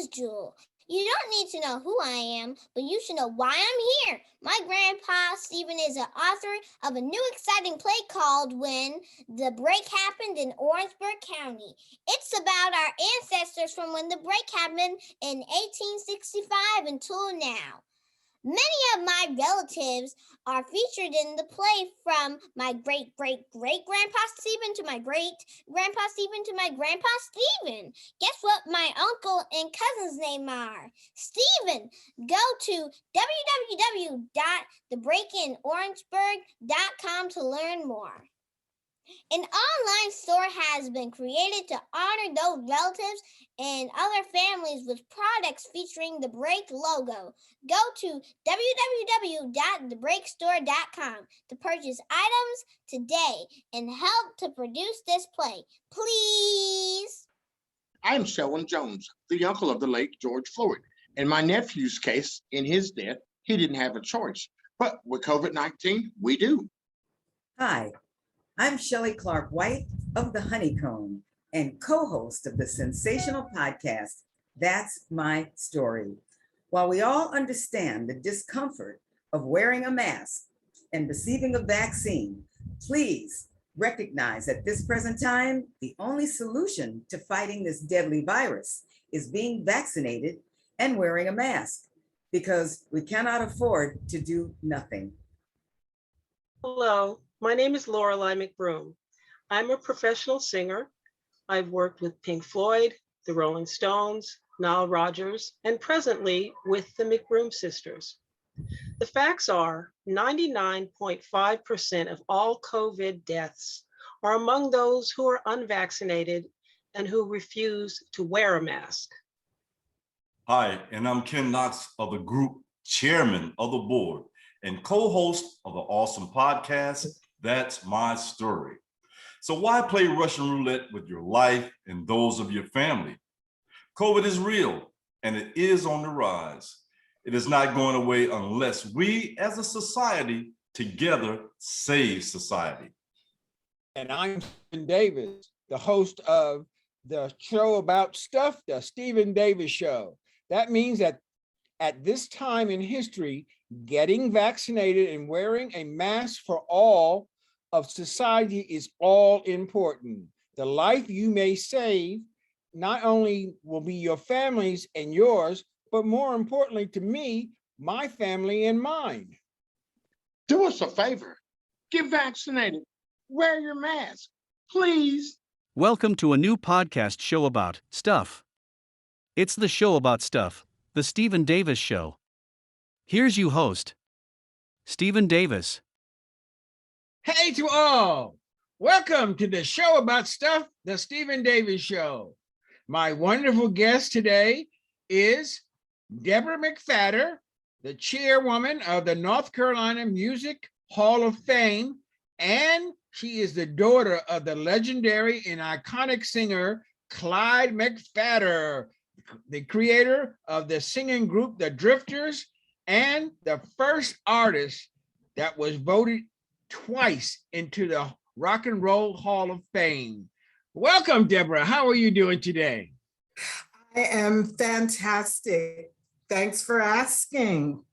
is Jewel. You don't need to know who I am, but you should know why I'm here. My grandpa, Stephen, is an author of a new exciting play called When the Break Happened in Orangeburg County. It's about our ancestors from when the break happened in 1865 until now. Many of my relatives are featured in the play, from my great-great-great-grandpa Stephen to my great-grandpa Stephen to my grandpa Stephen. Guess what my uncle and cousin's name are? Stephen. Go to www.thebreakinorangeburg.com to learn more. An online store has been created to honor those relatives and other families with products featuring the Break logo. Go to www.thebreakstore.com to purchase items today and help to produce this play, please. I'm Shelwyn Jones, the uncle of the late George Floyd. In my nephew's case, in his death, he didn't have a choice. But with COVID-19, we do. Hi, I'm Shelley Clark White of The Honeycomb and co-host of the sensational podcast, That's My Story. While we all understand the discomfort of wearing a mask and receiving a vaccine, please recognize at this present time, the only solution to fighting this deadly virus is being vaccinated and wearing a mask, because we cannot afford to do nothing. Hello, my name is Lorelei McBroom. I'm a professional singer. I've worked with Pink Floyd, the Rolling Stones, Nile Rodgers, and presently with the McBroom sisters. The facts are 99.5% of all COVID deaths are among those who are unvaccinated and who refuse to wear a mask. Hi, and I'm Ken Knox of the group, chairman of the board and co-host of the awesome podcast, That's My Story. So why play Russian roulette with your life and those of your family? COVID is real and it is on the rise. It is not going away unless we as a society together save society. And I'm Stephen Davis, the host of the show about stuff, the Stephen Davis Show. That means that at this time in history, getting vaccinated and wearing a mask for all of society is all important. The life you may save not only will be your family's and yours, but more importantly to me, my family and mine. Do us a favor. Get vaccinated. Wear your mask, please. Welcome to a new podcast show about stuff. It's the show about stuff, the Stephen Davis Show. Here's you host, Stephen Davis. Hey to all, welcome to the show about stuff, the Stephen Davis Show. My wonderful guest today is Deborah McPhatter, the chairwoman of the North Carolina Music Hall of Fame, and she is the daughter of the legendary and iconic singer Clyde McPhatter, the creator of the singing group The Drifters, and the first artist that was voted twice into the Rock and Roll Hall of Fame. Welcome, Deborah. How are you doing today? I am fantastic. Thanks for asking.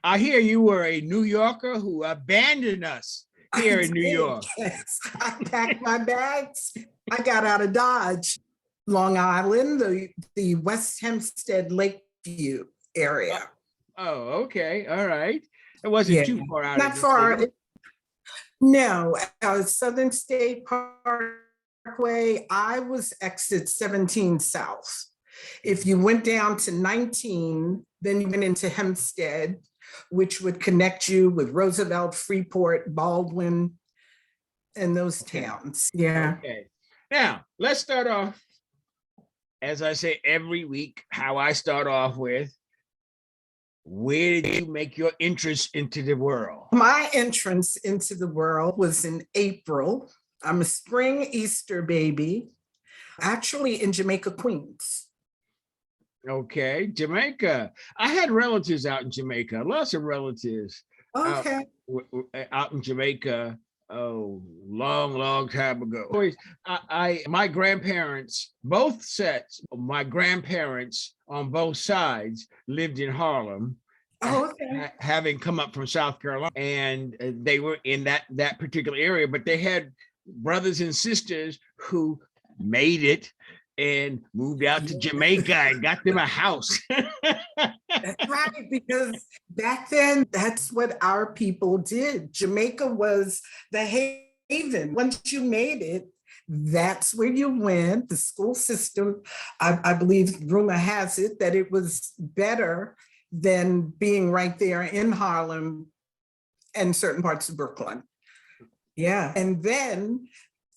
I hear you were a New Yorker who abandoned us here in New York. Yes, I packed my bags. I got out of Dodge, Long Island, the West Hempstead Lakeview area. Oh, okay. All right. It wasn't too far out. Not far. No, Southern State Parkway. I was exit 17 South. If you went down to 19, then you went into Hempstead, which would connect you with Roosevelt, Freeport, Baldwin, and those towns. Yeah. Okay. Now, let's start off, as I say every week, how I start off with, where did you make your entrance into the world? My entrance into the world was in April. I'm a spring Easter baby, actually in Jamaica, Queens. Okay, Jamaica. I had relatives out in Jamaica, lots of relatives Okay. out in Jamaica. Oh, long time ago. My grandparents, both sets, my grandparents on both sides lived in Harlem. Oh, okay. Having come up from South Carolina, and they were in that particular area, but they had brothers and sisters who made it and moved out to Jamaica and got them a house. That's right, because back then, that's what our people did. Jamaica was the haven. Once you made it, that's where you went. The school system, I believe, rumor has it that it was better than being right there in Harlem and certain parts of Brooklyn. Yeah, and then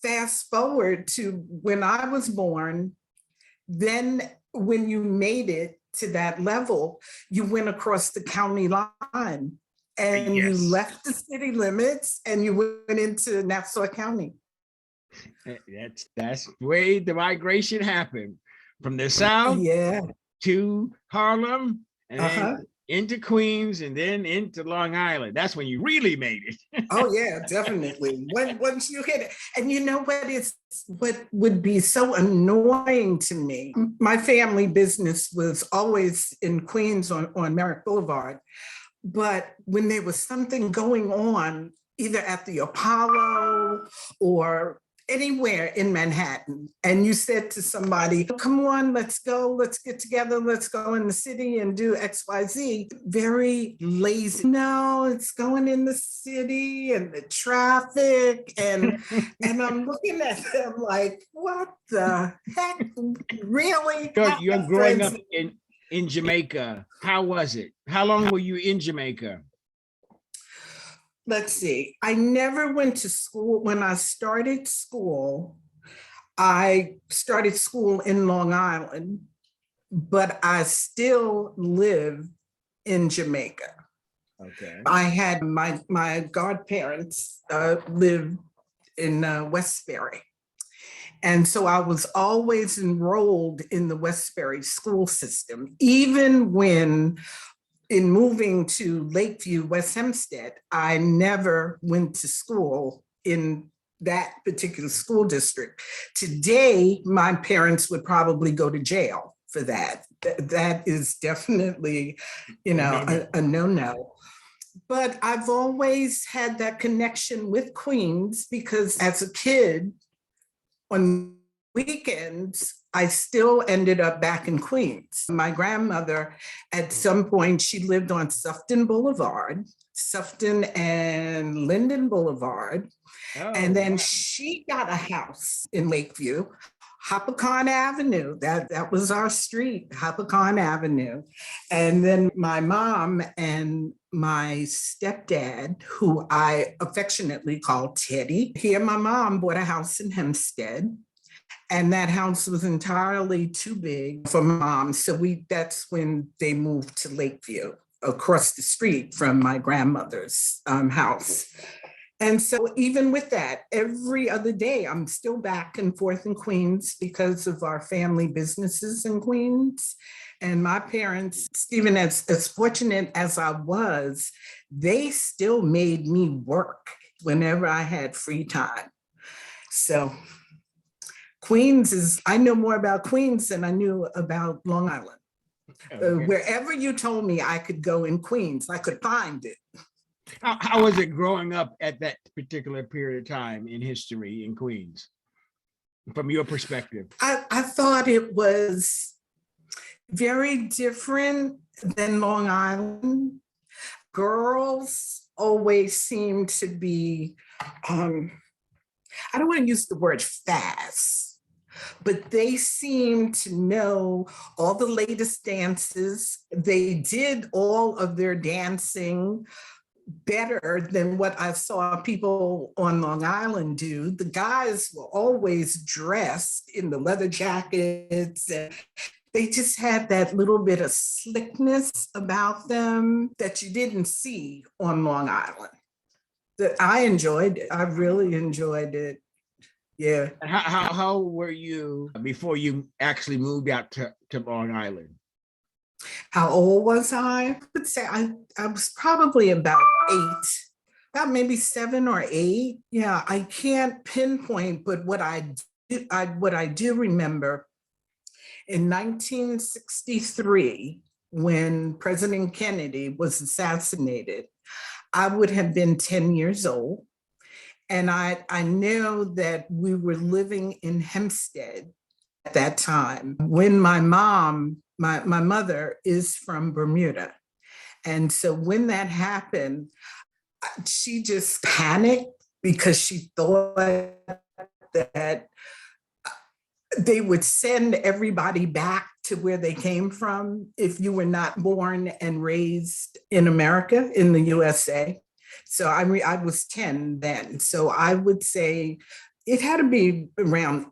fast forward to when I was born, then when you made it to that level, you went across the county line and you left the city limits and you went into Nassau County. That's the way the migration happened, from the South to Harlem, and then into Queens, and then into Long Island. That's when you really made it. Oh yeah, definitely. Once you hit it, and you know what would be so annoying to me? My family business was always in Queens on Merrick Boulevard, but when there was something going on, either at the Apollo or anywhere in Manhattan, and you said to somebody, come on, let's go, let's get together, let's go in the city and do XYZ, very lazy. No, it's going in the city and the traffic. And I'm looking at them like, what the heck? Really? You're growing up in Jamaica. How was it? How long were you in Jamaica? Let's see, I never went to school. When I started school in Long Island, but I still live in Jamaica. Okay. I had my godparents live in Westbury. And so I was always enrolled in the Westbury school system, even when in moving to Lakeview, West Hempstead, I never went to school in that particular school district. Today, my parents would probably go to jail for that. That is definitely, a no-no. But I've always had that connection with Queens because as a kid, on weekends, I still ended up back in Queens. My grandmother, at some point, she lived on Sufton Boulevard, Sufton and Linden Boulevard. And then she got a house in Lakeview, Hopacon Avenue. That was our street, Hopacon Avenue. And then my mom and my stepdad, who I affectionately call Teddy, he and my mom bought a house in Hempstead. And that house was entirely too big for mom. So that's when they moved to Lakeview, across the street from my grandmother's house. And so even with that, every other day, I'm still back and forth in Queens because of our family businesses in Queens. And my parents, Stephen, as fortunate as I was, they still made me work whenever I had free time. So I know more about Queens than I knew about Long Island. Okay. Wherever you told me I could go in Queens, I could find it. How was it growing up at that particular period of time in history in Queens, from your perspective? I thought it was very different than Long Island. Girls always seemed to be, I don't want to use the word fast, but they seemed to know all the latest dances. They did all of their dancing better than what I saw people on Long Island do. The guys were always dressed in the leather jackets, and they just had that little bit of slickness about them that you didn't see on Long Island. That I enjoyed it. I really enjoyed it. Yeah. How were you before you actually moved out to Long Island? How old was I? I would say I was probably about 8 about maybe 7 or 8. Yeah, I can't pinpoint, but what I do remember in 1963, when President Kennedy was assassinated, I would have been 10 years old. And I know that we were living in Hempstead at that time when my mother is from Bermuda. And so when that happened, she just panicked because she thought that they would send everybody back to where they came from if you were not born and raised in America, in the USA. So I was 10 then. So I would say it had to be around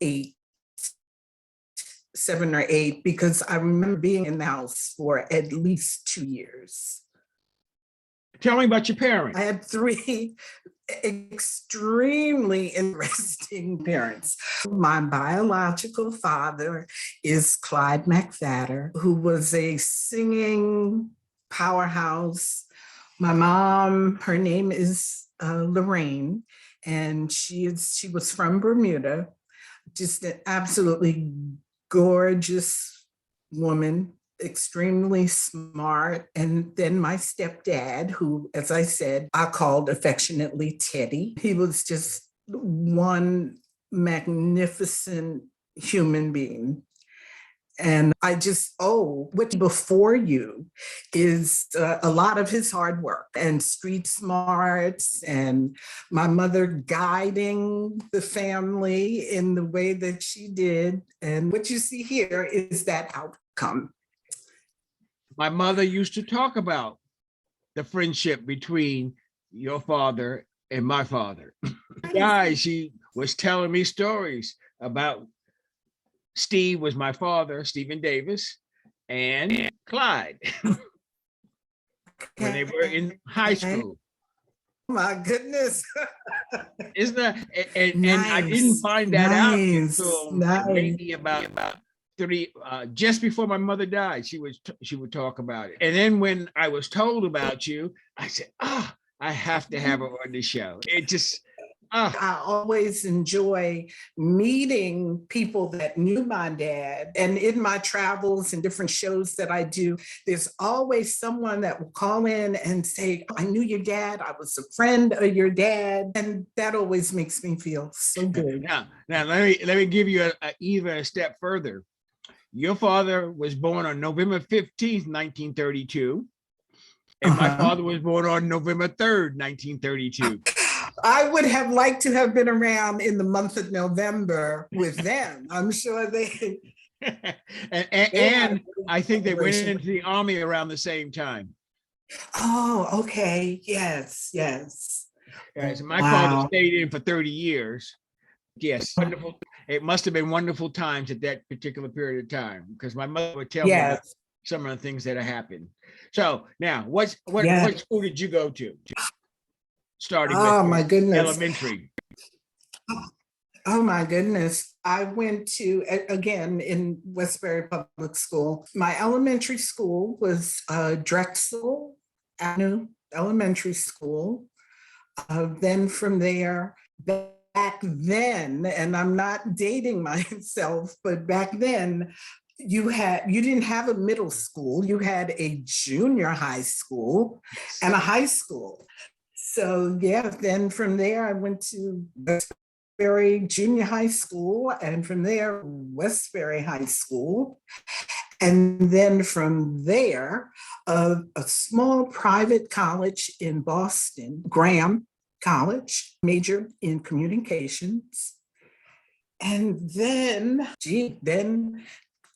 7 or 8, because I remember being in the house for at least 2 years. Tell me about your parents. I had 3 extremely interesting parents. My biological father is Clyde McPhatter, who was a singing powerhouse. My mom, her name is Lorraine, and she was from Bermuda, just an absolutely gorgeous woman, extremely smart. And then my stepdad, who, as I said, I called affectionately Teddy. He was just one magnificent human being. And I just what before you is a lot of his hard work and street smarts, and my mother guiding the family in the way that she did. And what you see here is that outcome. My mother used to talk about the friendship between your father and my father. Guys, she was telling me stories about Steve was my father, Stephen Davis, and Clyde, when they were in high school. My goodness. Isn't that, and I didn't find that out until maybe about 30, just before my mother died. She would talk about it. And then when I was told about you, I said, I have to have her on the show. It just, I always enjoy meeting people that knew my dad. And in my travels and different shows that I do, there's always someone that will call in and say, I knew your dad. I was a friend of your dad. And that always makes me feel so good. Now let me give you even a step further. Your father was born on November 15th, 1932. And my father was born on November 3rd, 1932. I would have liked to have been around in the month of November with them. I'm sure they. and I think they went into the army around the same time. Oh, okay. Yes. So my father stayed in for 30 years. Yes, wonderful. It must have been wonderful times at that particular period of time, because my mother would tell me about some of the things that have happened. So now, what school did you go to? Starting with my goodness. Elementary. Oh my goodness. I went to, again, in Westbury Public School. My elementary school was Drexel Avenue Elementary School. Then from there, back then, and I'm not dating myself, but back then, you didn't have a middle school. You had a junior high school and a high school. So then from there, I went to Westbury Junior High School, and from there, Westbury High School. And then from there, a small private college in Boston, Graham College, majored in communications. And then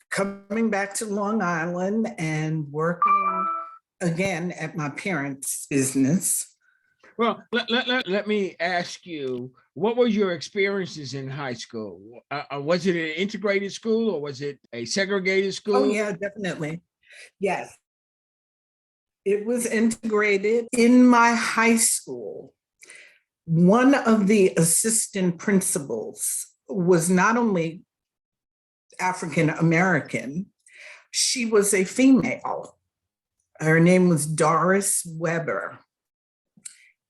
coming back to Long Island and working again at my parents' business. Well, let me ask you, what were your experiences in high school? Was it an integrated school or was it a segregated school? Oh, yeah, definitely. Yes. It was integrated. In my high school, one of the assistant principals was not only African American, she was a female. Her name was Doris Weber.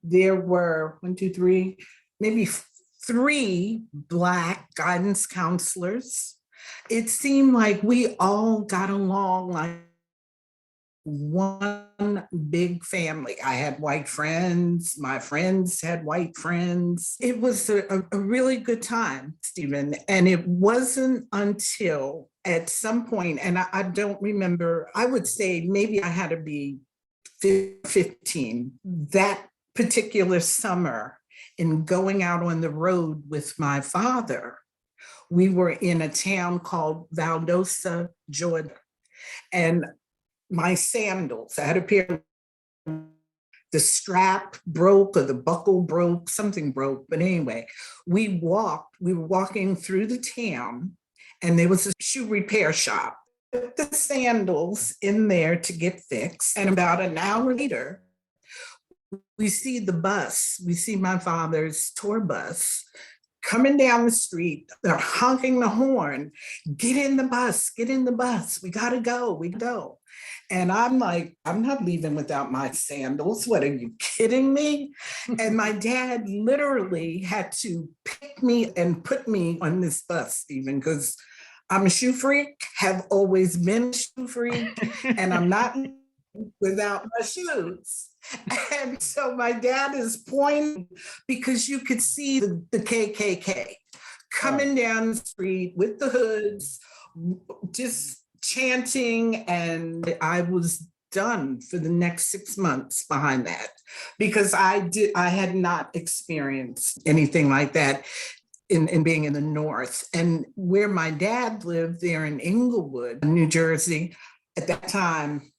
there were maybe three Black guidance counselors. It seemed like we all got along like one big family. I had white friends, my friends had white friends. It was a really good time, Stephen. And it wasn't until at some point, and I don't remember, I would say maybe I had to be 15, that particular summer, in going out on the road with my father. We were in a town called Valdosta, Georgia. And my sandals, I had a pair, the strap broke or the buckle broke, something broke. But anyway, we were walking through the town and there was a shoe repair shop. Put the sandals in there to get fixed. And about an hour later, we see my father's tour bus coming down the street. They're honking the horn. Get in the bus, get in the bus. We gotta go, we go. And I'm like, I'm not leaving without my sandals. What, are you kidding me? And my dad literally had to pick me and put me on this bus, Stephen, because I'm a shoe freak, have always been a shoe freak, and I'm not without my shoes. And so my dad is pointing because you could see the KKK coming down the street with the hoods, just chanting. And I was done for the next 6 months behind that because I had not experienced anything like that in being in the North. And where my dad lived there in Inglewood, New Jersey, at that time,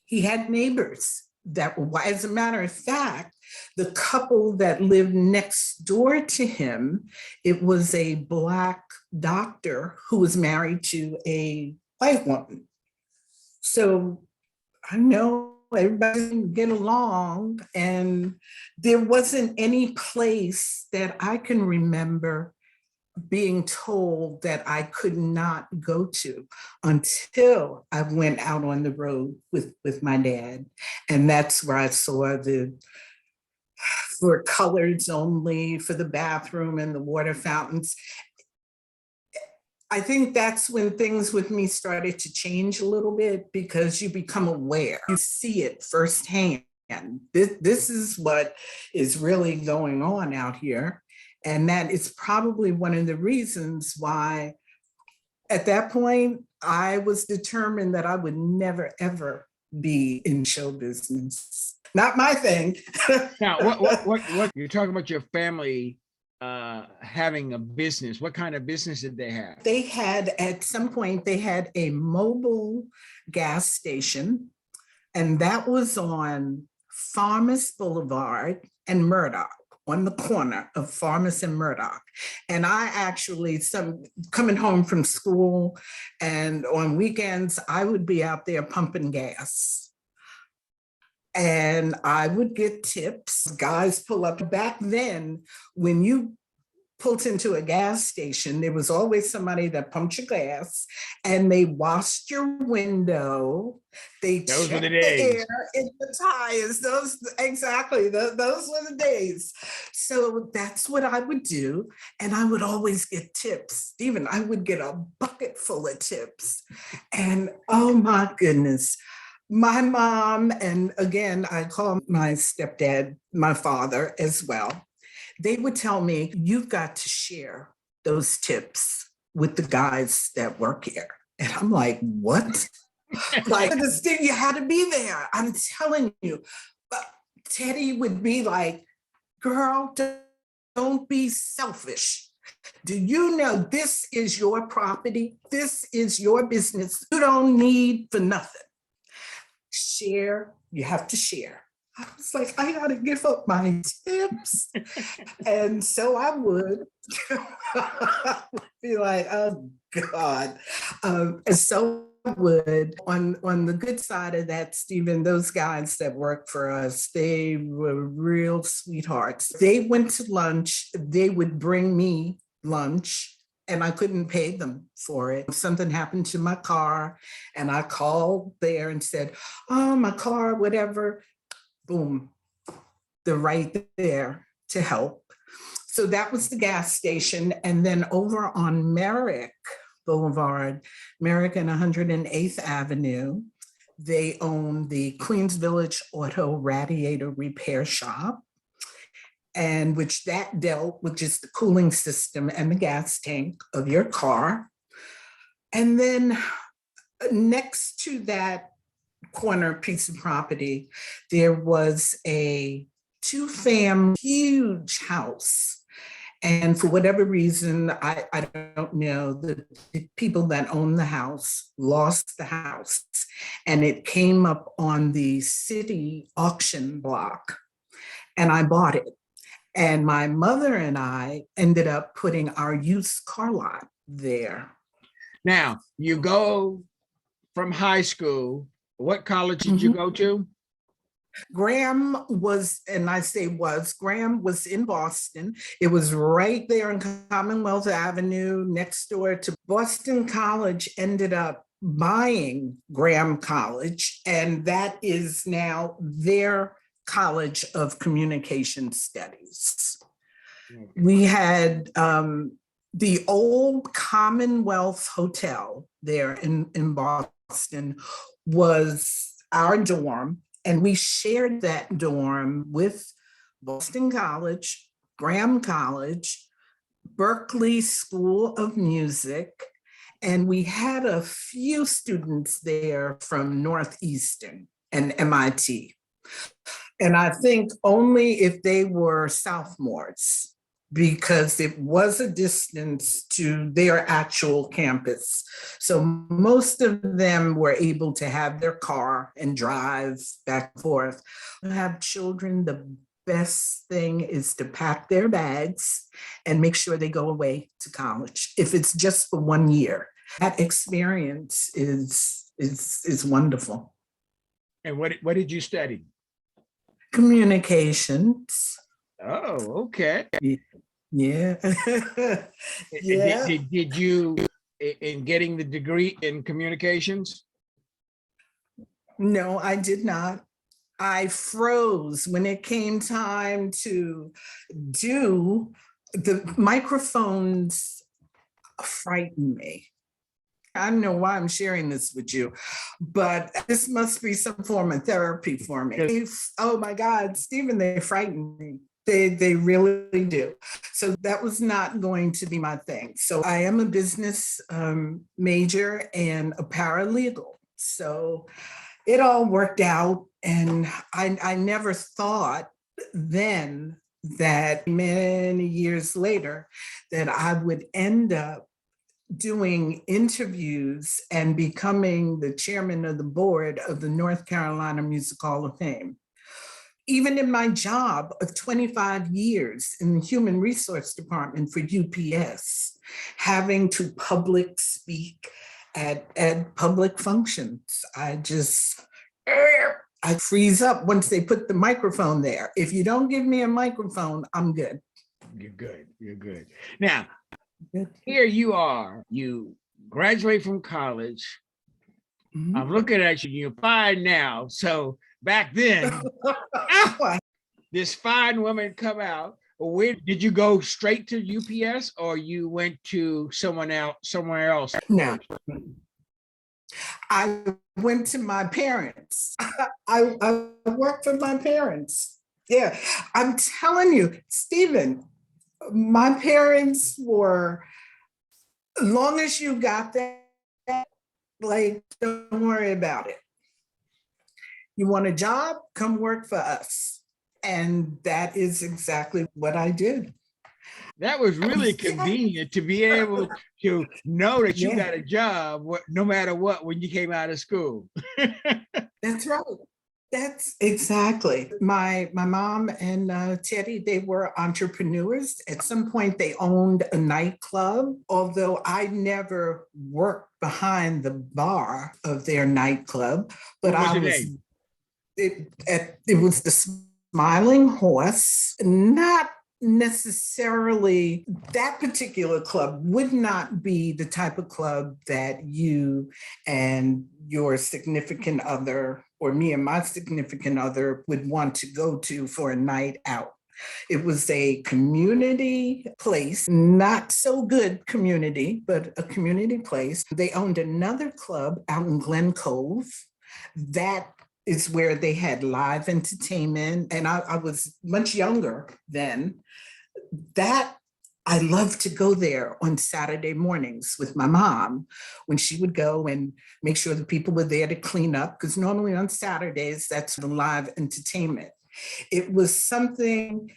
he had neighbors that were, as a matter of fact, the couple that lived next door to him, it was a Black doctor who was married to a white woman. So I know everybody didn't get along, and there wasn't any place that I can remember being told that I could not go to until I went out on the road with my dad. And that's where I saw for colors only, for the bathroom and the water fountains. I think that's when things with me started to change a little bit because you become aware, you see it firsthand. This is what is really going on out here. And that is probably one of the reasons why at that point, I was determined that I would never, ever be in show business. Not my thing. Now, what you're talking about your family having a business. What kind of business did they have? They had, at some point, they had a mobile gas station, and that was on Farmers Boulevard and Murdoch, on the corner of Farmers and Murdoch. And I actually, coming home from school and on weekends, I would be out there pumping gas. And I would get tips. Guys pull up. Back then, when you pulled into a gas station, there was always somebody that pumped your gas and they washed your window. They checked the air in the tires. Those were the days. So that's what I would do. And I would always get tips. Stephen, I would get a bucket full of tips. And oh my goodness, my mom, and again, I call my stepdad my father as well, they would tell me, you've got to share those tips with the guys that work here. And I'm like, what? Like, you had to be there. I'm telling you. But Teddy would be like, girl, don't be selfish. Do you know this is your property? This is your business. You don't need for nothing. Share, you have to share. I was like, I gotta give up my tips. And so I would be like, oh God. And so I would, on the good side of that, Stephen, those guys that worked for us, they were real sweethearts. They went to lunch, they would bring me lunch, and I couldn't pay them for it. If something happened to my car and I called there and said, oh, my car, whatever, boom, they're right there to help. So that was the gas station. And then over on Merrick Boulevard, Merrick and 108th Avenue, they own the Queens Village Auto Radiator Repair Shop, and which that dealt with just the cooling system and the gas tank of your car. And then next to that corner piece of property, there was a two-family huge house. And for whatever reason, I don't know, the people that own the house lost the house, and it came up on the city auction block, and I bought it. And my mother and I ended up putting our used car lot there. Now, you go from high school, what college did you go to? Graham was, and I say was, Graham was in Boston. It was right there on Commonwealth Avenue next door to Boston College. Ended up buying Graham College, and that is now their College of Communication Studies. We had the old Commonwealth Hotel there in Boston was our dorm. And we shared that dorm with Boston College, Graham College, Berkeley School of Music, and we had a few students there from Northeastern and MIT. And I think only if they were sophomores, because it was a distance to their actual campus. So most of them were able to have their car and drive back and forth. Have children, the best thing is to pack their bags and make sure they go away to college. If it's just for 1 year, that experience is wonderful. And what did you study? Communications. Oh, okay. Yeah. Yeah. Did you, in getting the degree in communications? No, I did not. I froze when it came time to do the microphones. Frightened me. I don't know why I'm sharing this with you, but this must be some form of therapy for me. Oh my God, Stephen, they frighten me. They really do. So that was not going to be my thing. So I am a business major and a paralegal. So it all worked out. And I never thought then that many years later that I would end up doing interviews and becoming the chairman of the board of the North Carolina Music Hall of Fame. Even in my job of 25 years in the human resource department for UPS, having to public speak at public functions, I freeze up once they put the microphone there. If you don't give me a microphone, I'm good. You're good. You're good. Now, here you are. You graduate from college. I'm looking at you. You're fine now. So back then, this fine woman come out. Where did you go straight to UPS, or you went to somewhere else? No. I went to my parents. I worked for my parents. Yeah, I'm telling you, Stephen, my parents were, as long as you got that, like, don't worry about it. You want a job? Come work for us. And that is exactly what I did. That was really convenient to be able to know that you got a job, no matter what, when you came out of school. That's right. That's exactly. My mom and Teddy, they were entrepreneurs. At some point, they owned a nightclub, although I never worked behind the bar of their nightclub. But it was the Smiling Horse, not necessarily, that particular club would not be the type of club that you and your significant other, or me and my significant other, would want to go to for a night out. It was a community place, not so good community, but a community place. They owned another club out in Glen Cove. That is where they had live entertainment. And I was much younger then. That I loved to go there on Saturday mornings with my mom when she would go and make sure the people were there to clean up, because normally on Saturdays, that's the live entertainment. It was something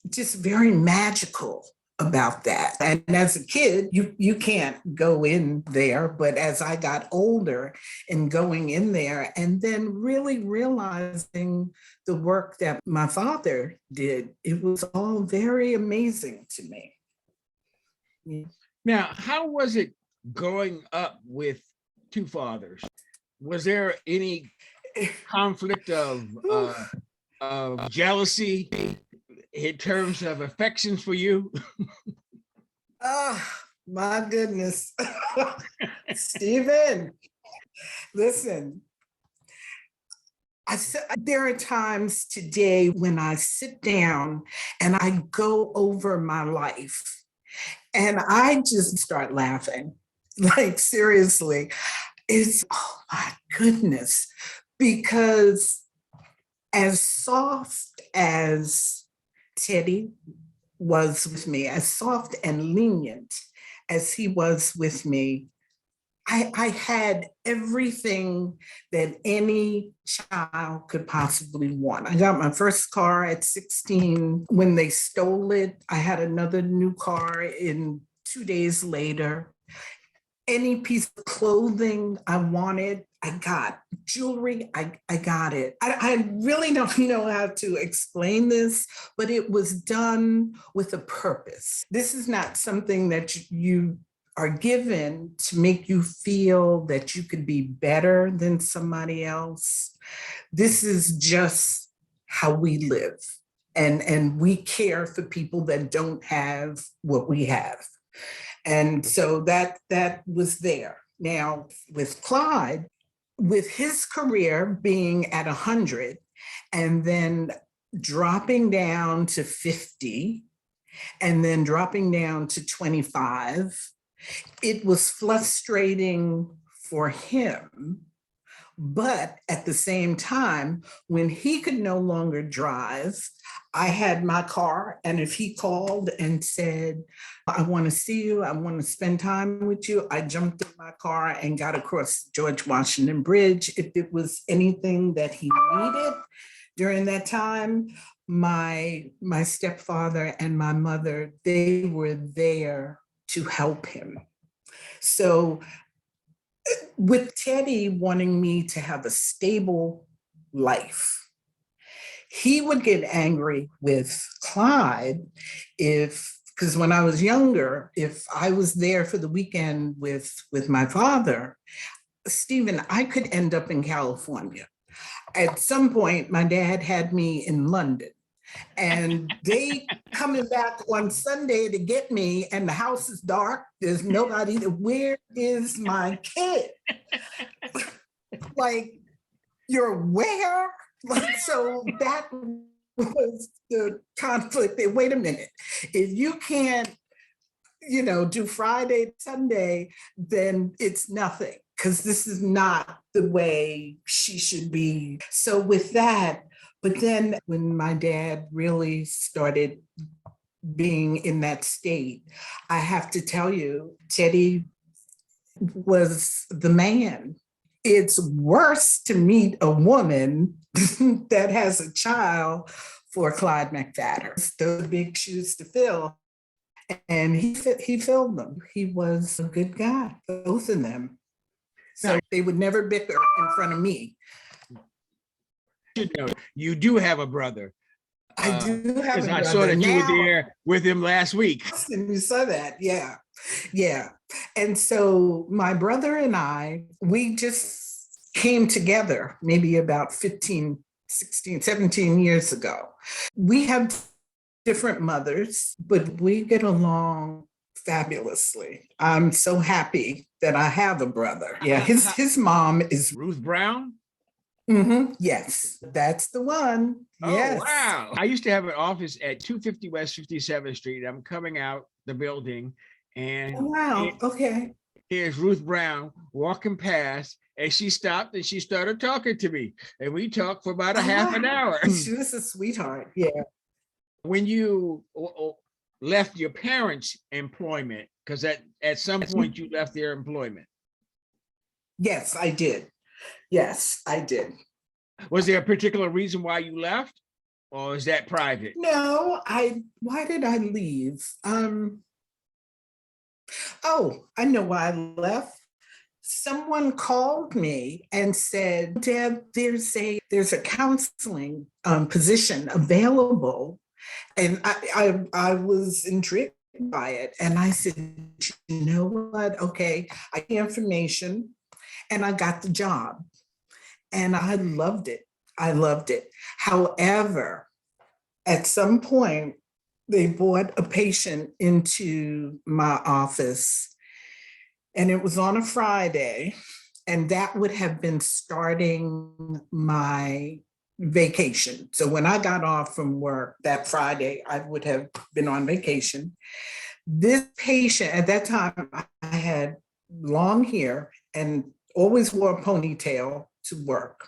just very magical about that. And as a kid, you can't go in there, but as I got older and going in there and then really realizing the work that my father did, it was all very amazing to me. Now, how was it growing up with two fathers? Was there any conflict of jealousy in terms of affections for you? Oh, my goodness. Stephen, listen, there are times today when I sit down and I go over my life and I just start laughing. Like, seriously, oh my goodness, because as soft as Teddy was with me, as soft and lenient as he was with me, I had everything that any child could possibly want. I got my first car at 16. When they stole it, I had another new car in 2 days later. Any piece of clothing I wanted, I got. Jewelry, I got it. I really don't know how to explain this, but it was done with a purpose. This is not something that you are given to make you feel that you could be better than somebody else. This is just how we live. And we care for people that don't have what we have. And so that was there. Now, with Clyde, with his career being at 100 and then dropping down to 50 and then dropping down to 25, it was frustrating for him. But at the same time, when he could no longer drive, I had my car. And if he called and said, I want to see you, I want to spend time with you, I jumped in my car and got across George Washington Bridge. If it was anything that he needed during that time, my stepfather and my mother, they were there to help him. So with Teddy wanting me to have a stable life, he would get angry with Clyde because when I was younger, if I was there for the weekend with my father, Stephen, I could end up in California. At some point, my dad had me in London. And they coming back on Sunday to get me, and the house is dark. There's nobody. Where is my kid? Like, you're where? Like, so that was the conflict. Wait a minute. If you can't, do Friday, Sunday, then it's nothing, because this is not the way she should be. So with that, but then when my dad really started being in that state, I have to tell you, Teddy was the man. It's worse to meet a woman that has a child for Clyde McPhatter. Those big shoes to fill. And he filled them. He was a good guy, both of them. So they would never bicker in front of me. You do have a brother. I do have a brother. I saw that you were there with him last week. And you saw that, yeah. And so my brother and I, we just came together maybe about 15, 16, 17 years ago. We have different mothers, but we get along fabulously. I'm so happy that I have a brother. Yeah, his mom is Ruth Brown? Yes, that's the one. Yes. Oh, wow. I used to have an office at 250 West 57th Street. I'm coming out the building and Oh, wow. Okay. here's Ruth Brown walking past, and she stopped and she started talking to me. And we talked for about a half an hour. She was a sweetheart. Yeah. When you left your parents' employment, because at some point you left their employment. Yes, I did. Yes, I did. Was there a particular reason why you left? Or is that private? No, why did I leave? Oh, I know why I left. Someone called me and said, Deb, there's a counseling position available. And I was intrigued by it. And I said, you know what? Okay, I get information, and I got the job. And I loved it. I loved it. However, at some point, they brought a patient into my office, and it was on a Friday, and that would have been starting my vacation. So when I got off from work that Friday, I would have been on vacation. This patient, at that time, I had long hair and always wore a ponytail to work.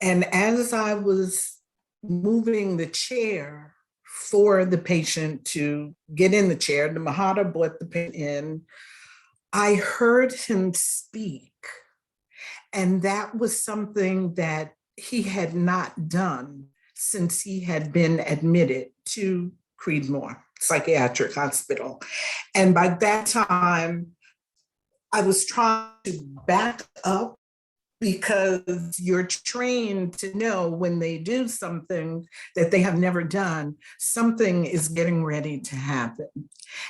And as I was moving the chair for the patient to get in the chair, the McPhatter brought the patient in, I heard him speak. And that was something that he had not done since he had been admitted to Creedmoor Psychiatric Hospital. And by that time, I was trying to back up, because you're trained to know when they do something that they have never done, something is getting ready to happen.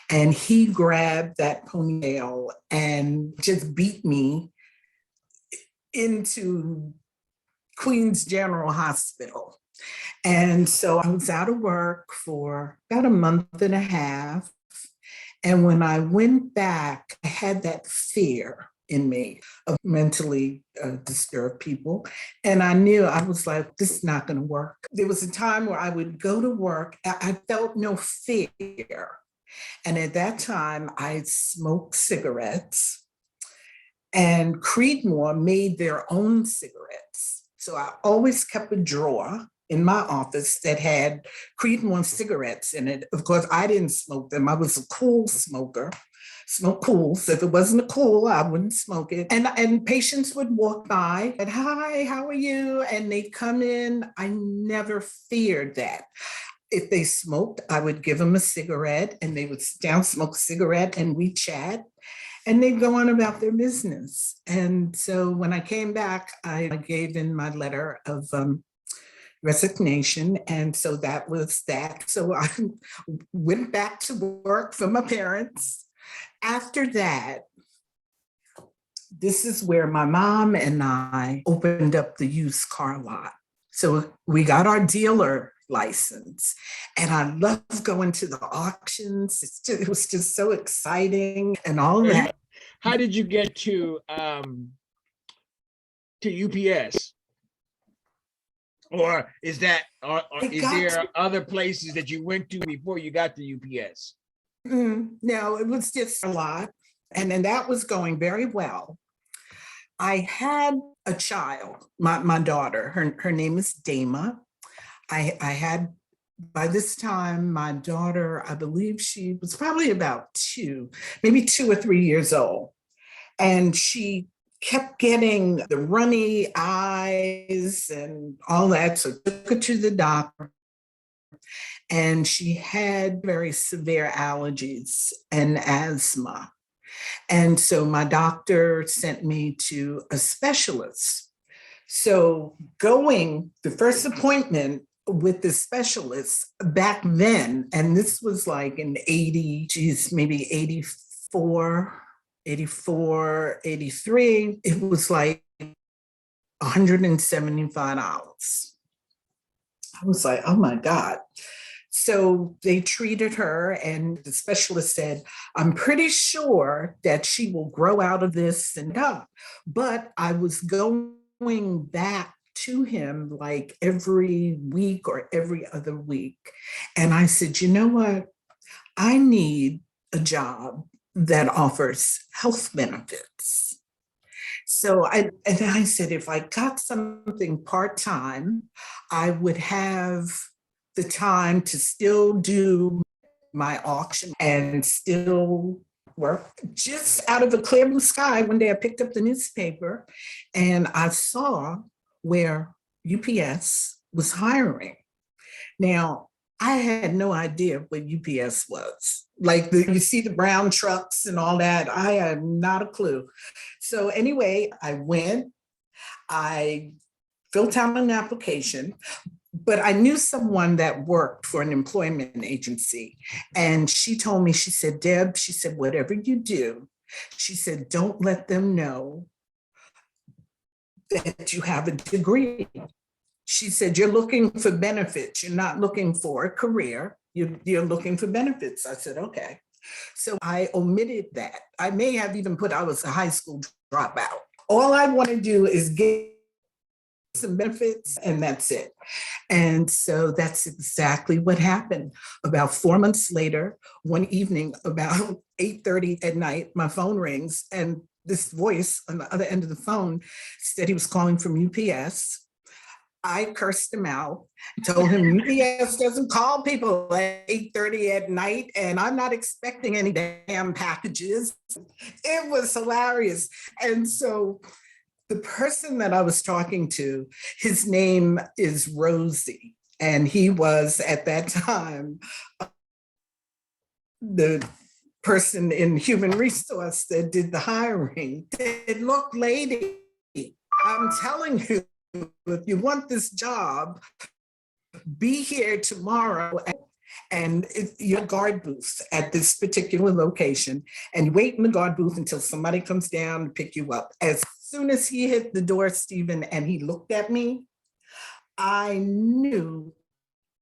And he grabbed that ponytail and just beat me into Queens General Hospital. And so I was out of work for about a month and a half. And when I went back, I had that fear in me of mentally disturbed people. And I knew, I was like, this is not going to work. There was a time where I would go to work, I felt no fear. And at that time, I smoked cigarettes, and Creedmoor made their own cigarettes. So I always kept a drawer in my office that had Creedmoor cigarettes in it. Of course, I didn't smoke them. I was a cool smoker. Smoke cool. So if it wasn't a cool, I wouldn't smoke it. And patients would walk by and, hi, how are you? And they'd come in. I never feared that. If they smoked, I would give them a cigarette, and they would sit down, smoke a cigarette, and we chat, and they'd go on about their business. And so when I came back, I gave in my letter of resignation. And so that was that. So I went back to work for my parents. After that, this is where my mom and I opened up the used car lot. So we got our dealer license, and I loved going to the auctions. It was just so exciting and all that. How did you get to UPS? Or is that, or is there other places that you went to before you got to UPS? No, it was just a lot. And then that was going very well. I had a child, my daughter, her name is Dama. I had, by this time, my daughter, I believe she was probably about 2, maybe 2 or 3 years old. And she kept getting the runny eyes and all that. So I took her to the doctor. And she had very severe allergies and asthma. And so my doctor sent me to a specialist. So going, the first appointment with the specialist back then, and this was like in maybe 84, 83, it was like $175. I was like, oh my God. So they treated her, and the specialist said, I'm pretty sure that she will grow out of this and up. But I was going back to him like every week or every other week. And I said, you know what? I need a job that offers health benefits. So I said, if I got something part-time, I would have the time to still do my auction and still work. Just out of a clear blue sky, one day I picked up the newspaper and I saw where UPS was hiring. Now, I had no idea what UPS was. Like you see the brown trucks and all that. I had not a clue. So anyway, I went, I filled out an application, but I knew someone that worked for an employment agency. And she told me, she said, Deb, she said, whatever you do, she said, don't let them know that you have a degree. She said, you're looking for benefits. You're not looking for a career. You're looking for benefits. I said, okay. So I omitted that. I may have even put I was a high school dropout. All I want to do is get some benefits and that's it. And so that's exactly what happened. About 4 months later, one evening, about 8:30 at night, my phone rings and this voice on the other end of the phone said he was calling from UPS. I cursed him out, told him UPS doesn't call people at 8:30 at night, and I'm not expecting any damn packages. It was hilarious. And so the person that I was talking to, his name is Rosie, and he was at that time the person in human resource that did the hiring. Said, look, lady, I'm telling you, if you want this job, be here tomorrow and your guard booth at this particular location and wait in the guard booth until somebody comes down to pick you up. As soon as he hit the door, Stephen, and he looked at me, I knew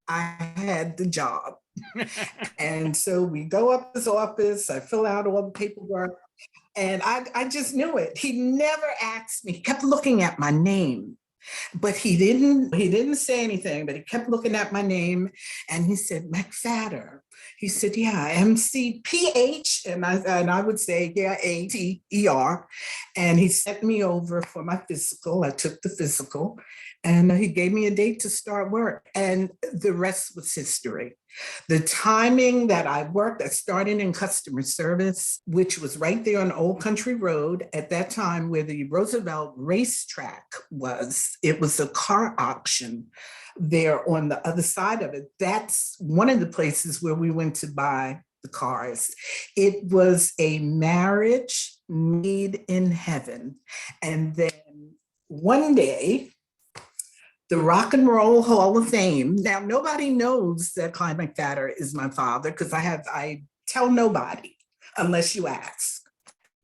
I had the job. And so we go up his office, I fill out all the paperwork, and I just knew it. He never asked me, he kept looking at my name. But he didn't say anything, but he kept looking at my name and he said, McPhatter. He said, yeah, MCPH. And I would say, yeah, ATER. And he sent me over for my physical. I took the physical and he gave me a date to start work. And the rest was history. The timing that I worked, I started in customer service, which was right there on Old Country Road at that time where the Roosevelt racetrack was. It was a car auction there on the other side of it. That's one of the places where we went to buy the cars. It was a marriage made in heaven. And then one day, the Rock and Roll Hall of Fame. Now, nobody knows that Clyde McPhatter is my father because I tell nobody unless you ask.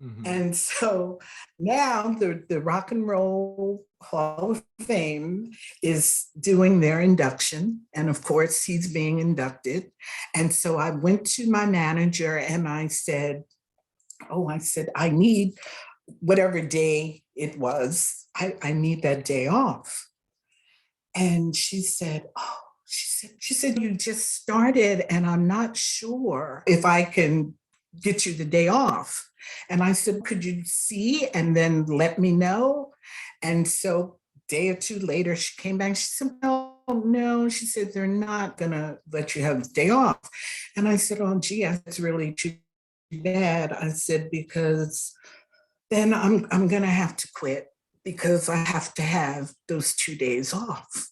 Mm-hmm. And so now the Rock and Roll Hall of Fame is doing their induction. And of course, he's being inducted. And so I went to my manager and I said, I need whatever day it was, I need that day off. And she said, she said, you just started and I'm not sure if I can get you the day off. And I said, could you see and then let me know? And so a day or two later, she came back, she said, no, she said, they're not gonna let you have the day off. And I said, oh, gee, that's really too bad. I said, because then I'm gonna have to quit because I have to have those 2 days off.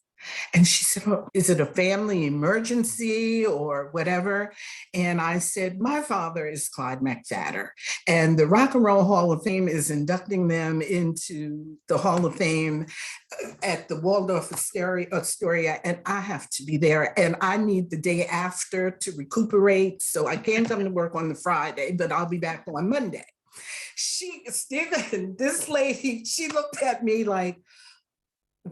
And she said, oh, is it a family emergency or whatever? And I said, my father is Clyde McPhatter, and the Rock and Roll Hall of Fame is inducting them into the Hall of Fame at the Waldorf Astoria, and I have to be there, and I need the day after to recuperate, so I can't come to work on the Friday, but I'll be back on Monday. This lady, she looked at me like,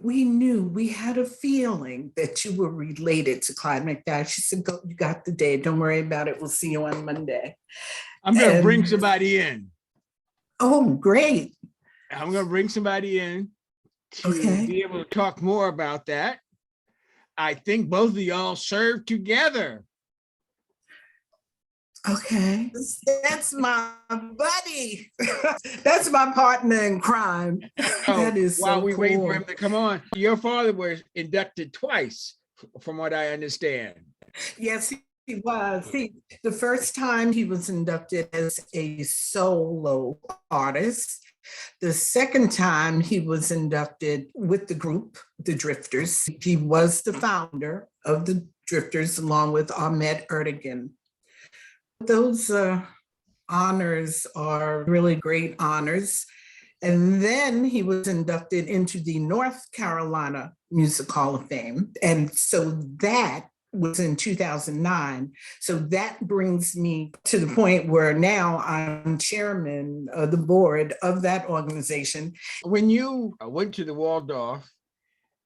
we knew, we had a feeling that you were related to Clyde McPhatter. She said, go, you got the day. Don't worry about it. We'll see you on Monday. I'm going to bring And- somebody in. Oh, great. I'm going to bring somebody in to Okay. be able to talk more about that. I think both of y'all served together. Okay. That's my buddy. That's my partner in crime. That is While so we cool. wait for him to come on, your father was inducted twice, from what I understand. Yes, he was. The first time he was inducted as a solo artist. The second time he was inducted with the group, the Drifters. He was the founder of the Drifters along with Ahmed Erdogan. Those honors are really great honors. And then he was inducted into the North Carolina Music Hall of Fame. And so that was in 2009. So that brings me to the point where now I'm chairman of the board of that organization. When you went to the Waldorf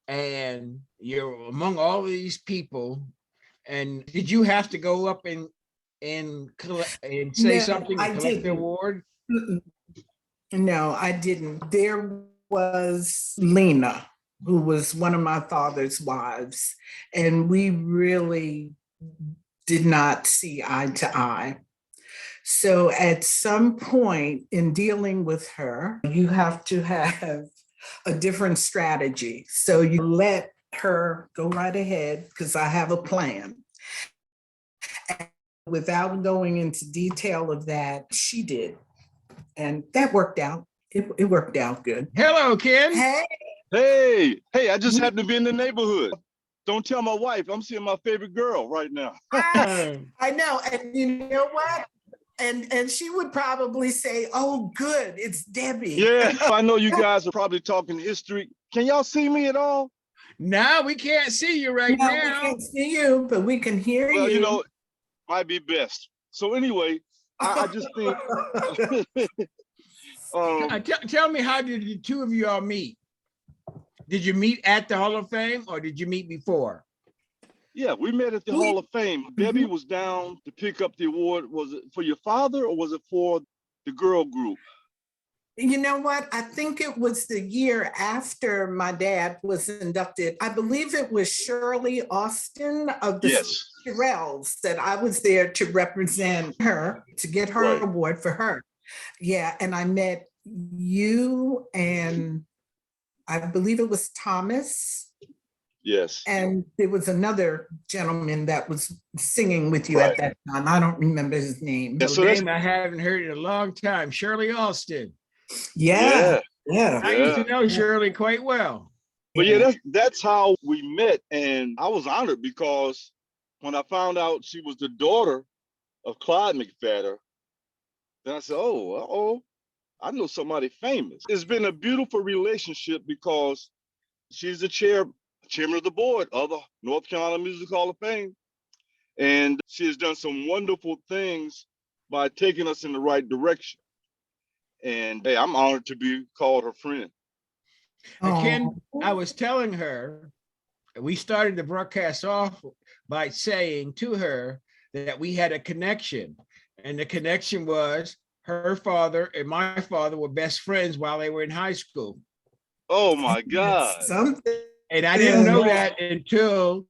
and you're among all of these people, and did you have to go up and say No, something I and collect the didn't. award? No, I didn't. There was Lena, who was one of my father's wives, and we really did not see eye to eye. So at some point in dealing with her, you have to have a different strategy. So you let her go right ahead because I have a plan. And without going into detail of that, she did. And that worked out. It worked out good. Hello, Ken. Hey, Hey, I just happened to be in the neighborhood. Don't tell my wife, I'm seeing my favorite girl right now. I know. And you know what? And she would probably say, oh, good, it's Debbie. Yeah, I know you guys are probably talking history. Can y'all see me at all? No, we can't see you right No, now. we can't see you, but we can hear Well, you. you know, might be best. So anyway, I just think, Tell me, how did the two of you all meet? Did you meet at the Hall of Fame or did you meet before? yeah, we met at the Hall of Fame. Debbie was down to pick up the award. Was it for your father or was it for the girl group? You know what? I think it was the year after my dad was inducted. I believe it was Shirley Austin of the Shirelles that I was there to represent her, to get her award for her. Yeah, and I met you and I believe it was Thomas. Yes. And there was another gentleman that was singing with you at that time. I don't remember his name. So name I haven't heard in a long time. Shirley Austin. Yeah. I used to know Shirley quite well. But yeah, that's how we met. And I was honored because when I found out she was the daughter of Clyde McPhatter, then I said, oh, I know somebody famous. It's been a beautiful relationship because she's the chairman of the board of the North Carolina Music Hall of Fame. And she has done some wonderful things by taking us in the right direction. And hey, I'm honored to be called her friend. And Ken, I was telling her, we started the broadcast off by saying to her that we had a connection. And the connection was her father and my father were best friends while they were in high school. Oh my God. And I didn't know that until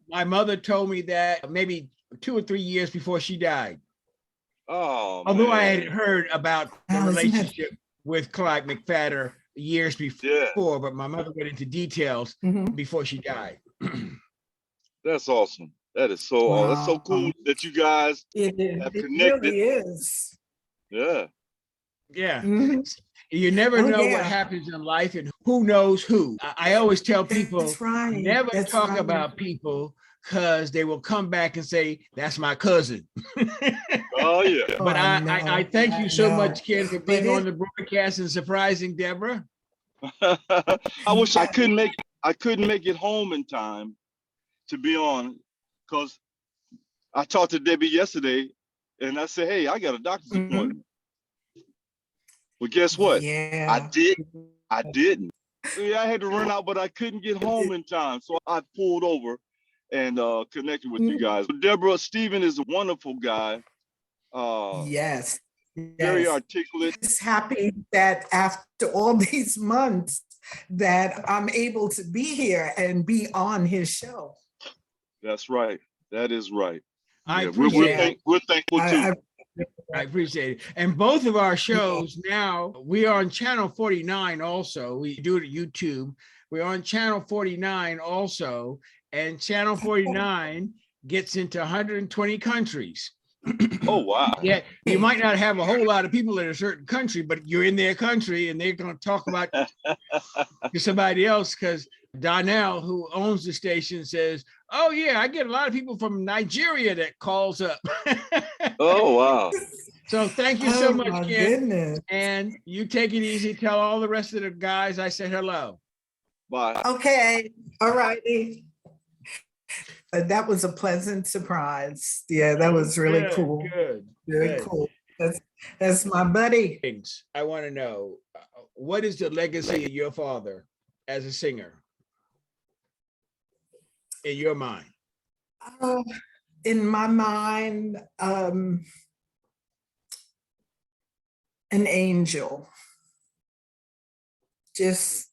my mother told me that maybe 2 or 3 years before she died. Oh, although I had heard about the relationship with Clyde McPhatter years before, but my mother went into details before she died. That's awesome. That is so that's so cool that you guys have connected. It really is. Yeah. Yeah. You never know what happens in life and who knows who. I always tell people, never talk about people because they will come back and say, that's my cousin. Oh, yeah. But I thank you so much, Ken, for being on the broadcast and surprising Deborah. I wish I couldn't make it home in time to be on, because I talked to Debbie yesterday and I said, hey, I got a doctor's appointment. Well, guess what? Yeah. I didn't. Yeah, I had to run out, but I couldn't get home in time. So I pulled over and connected with you guys. Deborah, Stephen is a wonderful guy. Yes. Very Yes. articulate. Just happy that after all these months that I'm able to be here and be on his show. That's right. That is right. I Yeah, appreciate it. we're thankful too. I appreciate it. And both of our shows now, we are on channel 49 also. We do it at YouTube. We're on channel 49 also. And channel 49 gets into 120 countries. Oh, wow. Yeah, you might not have a whole lot of people in a certain country, but you're in their country and they're going to talk about to somebody else, because Donnell, who owns the station, says, oh yeah, I get a lot of people from Nigeria that calls up. Oh, wow. So thank you so Oh, much, my Ken. goodness. And you take it easy. Tell all the rest of the guys I said hello. Bye. Okay. All righty. That was a pleasant surprise. Yeah, that was really Good, cool. Good. Very good. cool. That's my buddy. Things I want to know, what is the legacy of your father as a singer in your mind? In my mind, an angel. Just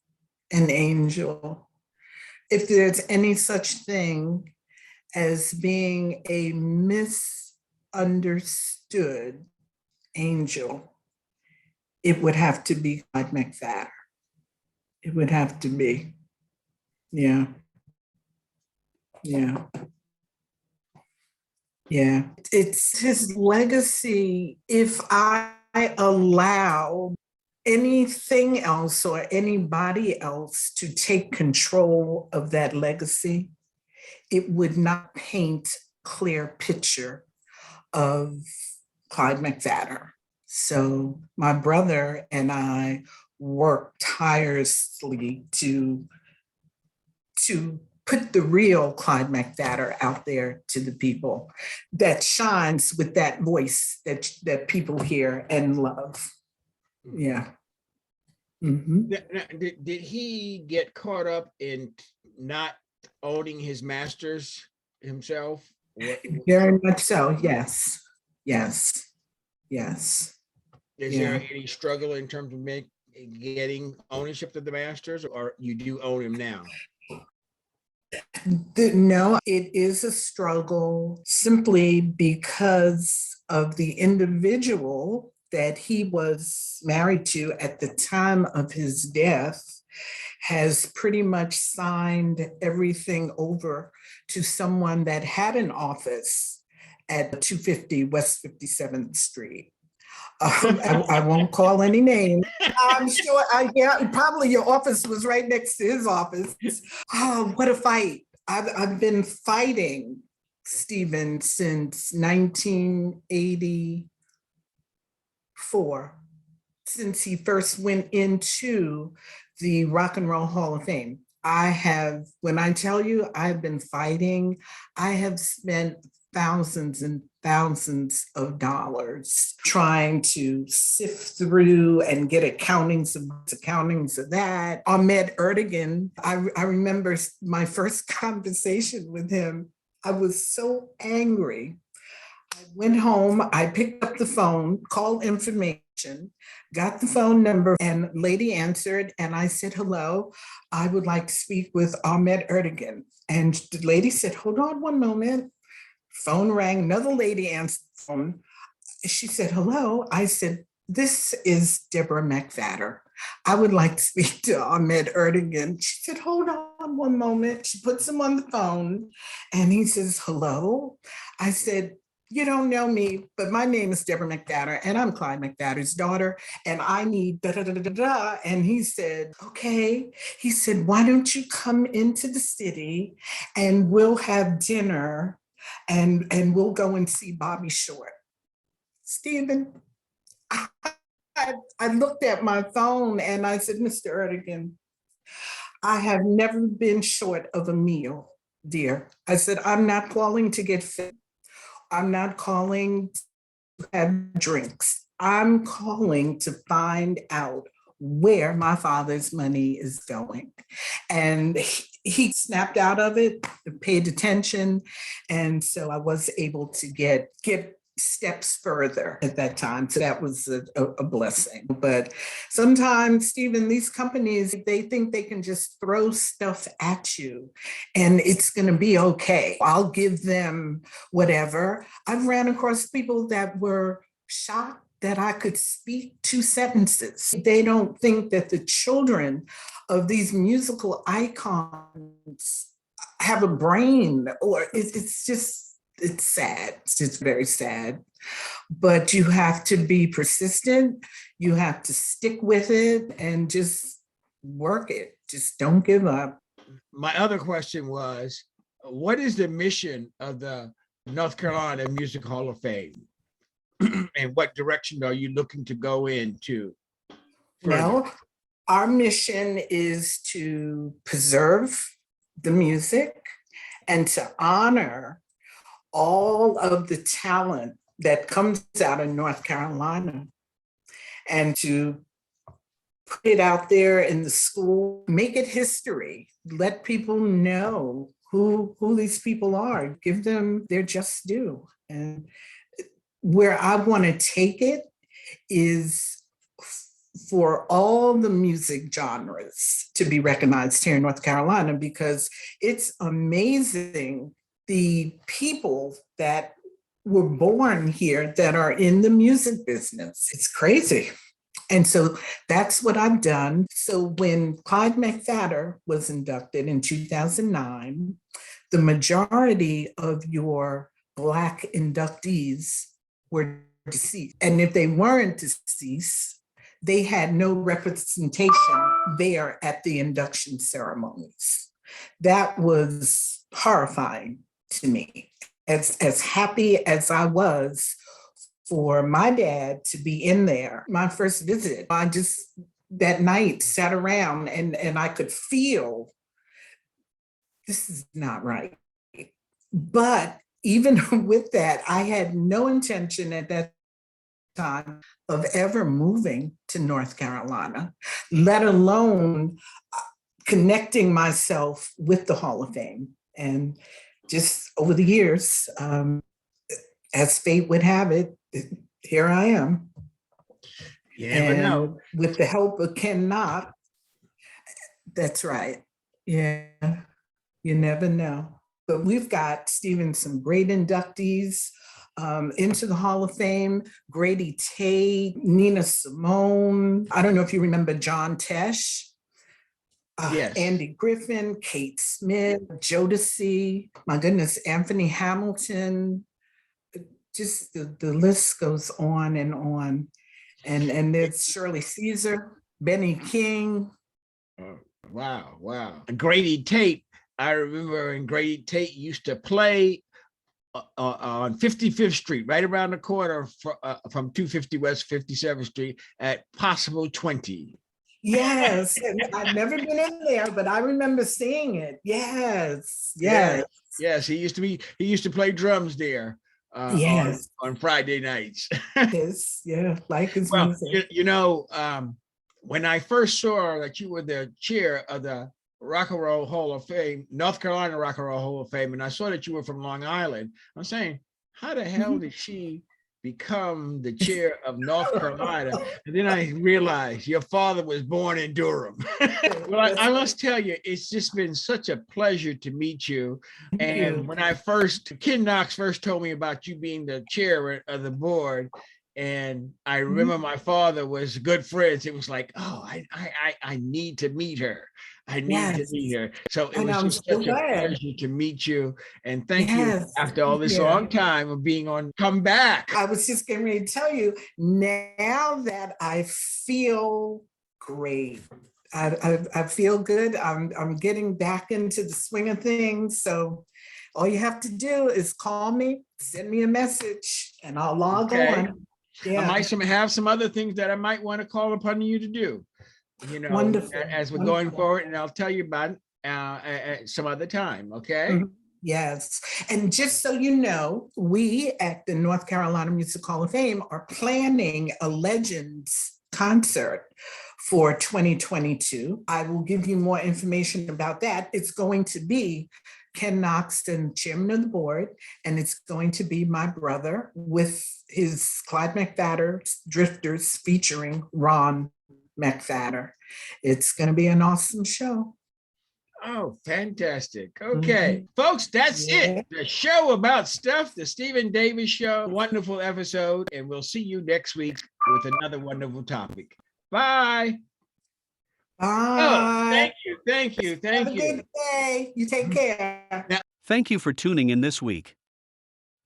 an angel. If there's any such thing as being a misunderstood angel, it would have to be Clyde McPhatter. It would have to be. Yeah. Yeah. Yeah. It's his legacy. If I allow anything else or anybody else to take control of that legacy, it would not paint a clear picture of Clyde McPhatter. So my brother and I worked tirelessly to put the real Clyde McPhatter out there to the people, that shines with that voice that people hear and love. Yeah. Mm-hmm. Did he get caught up in not owning his masters himself? Very much so. Yes. Yes. Yes. Is there any struggle in terms of getting ownership of the masters, or you do own him now? No, it is a struggle simply because of the individual that he was married to at the time of his death has pretty much signed everything over to someone that had an office at 250 West 57th Street. I won't call any names. I'm sure, probably your office was right next to his office. Oh, what a fight. I've been fighting Stephen since 1984, since he first went into the Rock and Roll Hall of Fame. When I tell you I've been fighting, I have spent thousands and thousands of dollars trying to sift through and get accountings of that. Ahmed Erdogan, I remember my first conversation with him. I was so angry. I went home, I picked up the phone, called information, got the phone number, and lady answered, and I said, hello, I would like to speak with Ahmed Erdogan. And the lady said, hold on one moment. Phone rang, another lady answered the phone. She said, hello. I said, this is Deborah McPhatter. I would like to speak to Ahmed Erdogan. She said, hold on one moment. She puts him on the phone and he says, hello. I said, you don't know me, but my name is Deborah McPhatter and I'm Clyde McPhatter's daughter and I need da da da da da. And he said, okay. He said, why don't you come into the city and we'll have dinner and we'll go and see Bobby Short. Stephen, I looked at my phone and I said, Mr. Erdogan, I have never been short of a meal, dear. I said, I'm not calling to get fit. I'm not calling to have drinks. I'm calling to find out where my father's money is going. And he snapped out of it, paid attention. And so I was able to get steps further at that time. So that was a blessing. But sometimes, Stephen, these companies, they think they can just throw stuff at you and it's going to be okay. I'll give them whatever. I've ran across people that were shocked that I could speak 2 sentences. They don't think that the children of these musical icons have a brain, or it's sad. It's just very sad. But you have to be persistent. You have to stick with it and just work it. Just don't give up. My other question was, what is the mission of the North Carolina Music Hall of Fame? And what direction are you looking to go into? Well, our mission is to preserve the music and to honor all of the talent that comes out of North Carolina, and to put it out there in the school, make it history, let people know who these people are, give them their just due. And where I want to take it is for all the music genres to be recognized here in North Carolina, because it's amazing the people that were born here that are in the music business. It's crazy. And so that's what I've done. So when Clyde McPhatter was inducted in 2009, the majority of your Black inductees were deceased. And if they weren't deceased, they had no representation there at the induction ceremonies. That was horrifying to me. As happy as I was for my dad to be in there, my first visit, I just that night sat around and I could feel this is not right. But even with that, I had no intention at that time of ever moving to North Carolina, let alone connecting myself with the Hall of Fame. And just over the years, as fate would have it, here I am. You never know. With the help of Ken Knox, that's right. Yeah, you never know. But we've got, Stephen, some great inductees into the Hall of Fame. Grady Tate, Nina Simone. I don't know if you remember John Tesh. Yes. Andy Griffin, Kate Smith, Jodeci, my goodness, Anthony Hamilton. Just the list goes on and on. And there's Shirley Caesar, Benny King. Oh, wow. Grady Tate, I remember when Grady Tate used to play on 55th Street, right around the corner from 250 West 57th Street at Possible 20. Yes, and I've never been in there, but I remember seeing it. Yes. He used to play drums there. Yes. On Friday nights. Yes, yeah, like his music. When I first saw that you were the chair of the Rock and Roll Hall of Fame, North Carolina Rock and Roll Hall of Fame, and I saw that you were from Long Island, I'm saying, how the hell did she become the chair of North Carolina? And then I realized your father was born in Durham. Well, I must tell you, it's just been such a pleasure to meet you. And when Ken Knox first told me about you being the chair of the board, and I remember my father was good friends. It was like, oh, I need to meet her. I need to meet her. So it was just such a pleasure to meet you. And thank you after all this long time of being on Come Back. I was just getting ready to tell you, now that I feel great, I feel good. I'm getting back into the swing of things. So all you have to do is call me, send me a message, and I'll log on. Yeah. I might have some other things that I might want to call upon you to do. Wonderful. As we're going forward, and I'll tell you about it at some other time, okay? Mm-hmm. Yes. And just so you know, we at the North Carolina Music Hall of Fame are planning a Legends concert for 2022. I will give you more information about that. It's going to be Ken Knoxton, chairman of the board, and it's going to be my brother with his Clyde McPhatter Drifters featuring Ron McPhatter. It's going to be an awesome show. Oh, fantastic. Okay, folks, that's it. The show about stuff, the Stephen Davis Show. Wonderful episode, and we'll see you next week with another wonderful topic. Bye. Bye. Oh, thank you, thank you, thank Have a you. good day. You take care. Thank you for tuning in this week.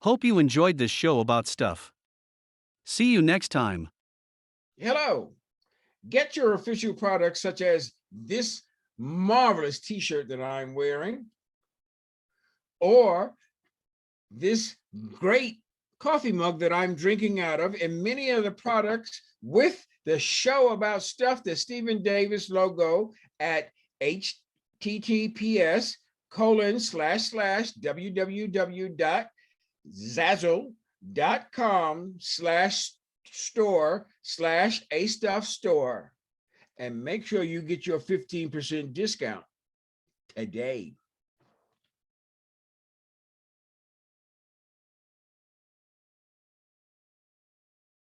Hope you enjoyed this show about stuff. See you next time. Hello. Get your official products such as this marvelous t-shirt that I'm wearing, or this great coffee mug that I'm drinking out of, and many other products with the show about stuff, the Stephen Davis logo at https://www.zazzle.com/store/a stuff store, and make sure you get your 15% discount today.